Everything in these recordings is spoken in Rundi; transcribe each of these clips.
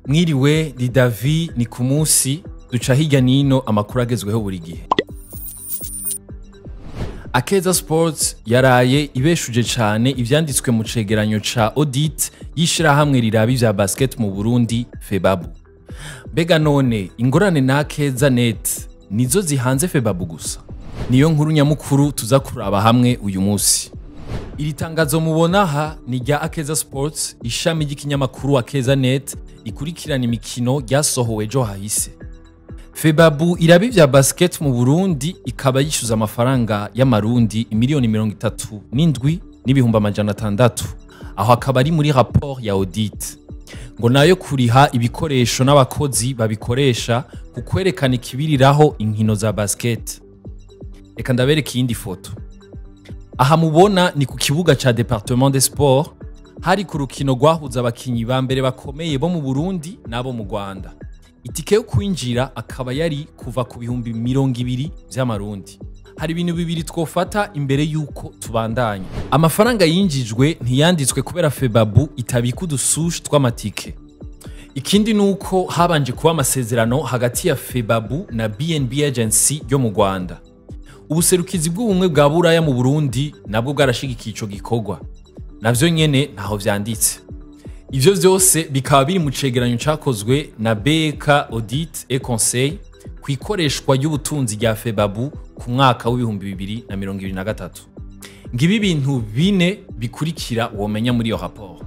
Mwiriwe ni Davi ni ku munsi duca hirya nino amakuru agezweho buri gihe. Akeza Sports yaraye ibeshuje cane ivyanditswe mu cegeranyo ca audit y'ishirahamwe riraba ivya basket mu Burundi FEBABU. Mbega none ingorane na Akeza Net nizo zihanze FEBABU gusa? Niyo nkuru nyamukuru tuza kuraba hamwe uyu munsi. Iri tangazo mubona aha ni rya Akeza Sports, ishami ry'ikinyamakuru Akeza Net ikurikirana imikino ryasohowe ejo hahise. FEBABU iraba ivya basket mu Burundi ikaba yishuza amafaranga y'amarundi miliyoni 37 n'ibihumbi 600, aho akaba ari muri rapport ya audit. Ngo nayo kuriha ibikoresho n'abakozi babikoresha ku kwerekana ikibiriraho inkino za basket. Reka ndabereka iyindi foto. Aha mubona ni ku kibuga ca Département des Sports, hari ku rukino rwahuza abakinyi ba mbere bakomeye bo mu Burundi n'abo mu Rwanda. Itike yo kwinjira akaba yari kuva ku bihumbi 200 vy'amarundi. Hari ibintu bibiri twofata imbere yuko tubandanya. Amafaranga yinjijwe ntiyanditswe kubera FEBABU itabika udusushi tw'amatike. Ikindi nuko habanje kuba amasezerano hagati ya FEBABU na BNB Agency yo mu Rwanda. Ubuserukizi bw'ubumwe bwa Buraya mu Burundi nabwo bwarashigikiye ico gikorwa. Navyo nyene ntaho vyanditse. Ivyo vyose bikaba biri mu cegeranyo cakozwe na BK Audit et Conseil kwikoreshwa y'ubutunzi rya FEBABU ku mwaka w'ibihumbi 2023. Ngibi bintu bine bikurikira womenya muri iyo rapport.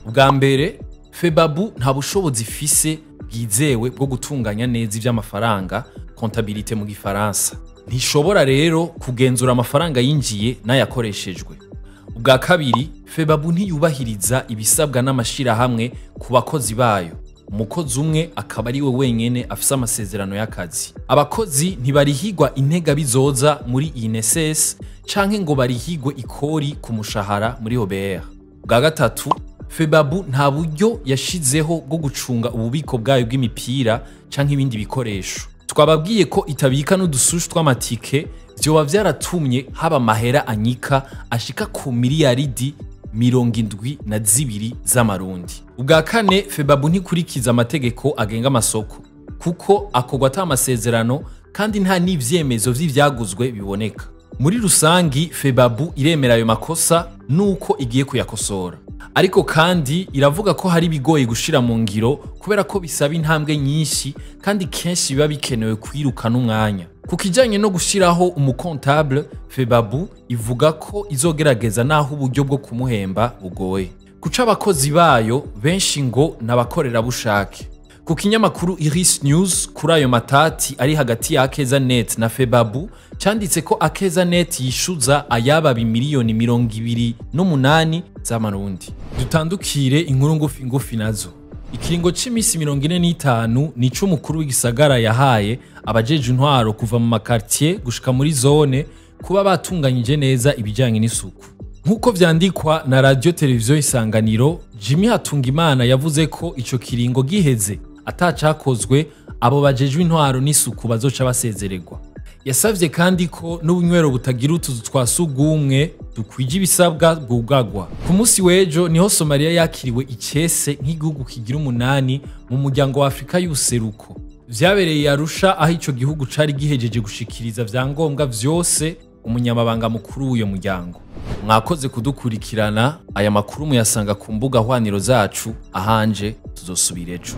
Ubwa mbere, FEBABU nta bushobozi ifise bwizewe bwo gutunganya neza ivy'amafaranga, comptabilité mu gifaransa. Ntishobora rero kugenzura amafaranga yinjiye n'ayakoreshejwe. Ubwa kabiri, FEBABU ntiyubahiriza ibisabwa n'amashirahamwe ku bakozi bayo. Umukozi umwe akaba ari we wenyene afise amasezerano y'akazi. Abakozi ntibarihigwa intega bizoza muri INSS canke ngo barihigwe ikori ku mushahara muri OBR. Ubwa gatatu, FEBABU nta buryo yashizeho bwo gucunga ububiko bwayo bw'imipira canke ibindi bikoresho. Twababwiye ko itabika n'udusushi tw'amatike vyoba vyaratumye haba amahera anyika ashika ku miliyaridi 72 z'amarundi. Ubwa kane, FEBABU ntikurikiza amategeko agenga amasoko kuko akorwa ata amasezerano kandi nta n'ivyemezo vy'ivyaguzwe biboneka. Muri rusangi FEBABU iremera ayo makosa nuko igiye kuyakosora. Ariko kandi iravuga ko hari bigoye gushira mu ngiro kubera ko bisaba intambwe nyinshi kandi kenshi biba bikenewe kwirukana umwanya. Ku kijanye no gushiraho umukontable, FEBABU ivuga ko izogerageza naho uburyo bwo kumuhemba bugoye. Kuca abakozi bayo benshi ngo nabakorera bushake. Ku kinyamakuru Iris News kuri ayo matati ari hagati ya Akeza Net na FEBABU canditse ko Akeza Net yishuza ayaba miliyoni 28 z'amarundi. Dutandukire inkuru ngufi nazo. Ikiringo c'imisi 45 nico umukuru w'igisagara yahaye abajeje intwaro kuva mu makartier gushika muri zone kuba batunganyije neza ibijanye n'isuku. Nkuko vyandikwa na radio televiziyo Isanganiro, Jimmy Hatungimana yavuze ko ico kiringo giheze atacakozwe abo bajejwe intwaro n'isuku bazoca basezererwa. Yasavye kandi ko n'ubunywero butagira utuzu twa sugumwe dukwije ibisabwa bwugagwa. Ku munsi w'ejo niho Somalia yakiriwe icese nk'igihugu kigira 8 mu muryango wa Afrika y'ubuseruko. Vyabereye Arusha aho ico gihugu cari gihejeje gushikiriza vyangombwa vyose umunyamabanga mukuru w'uyo muryango. Mwakoze kudukurikirana, aya makuru muyasanga ku mbuga hwaniro zacu, ahanje tuzosubira ejo.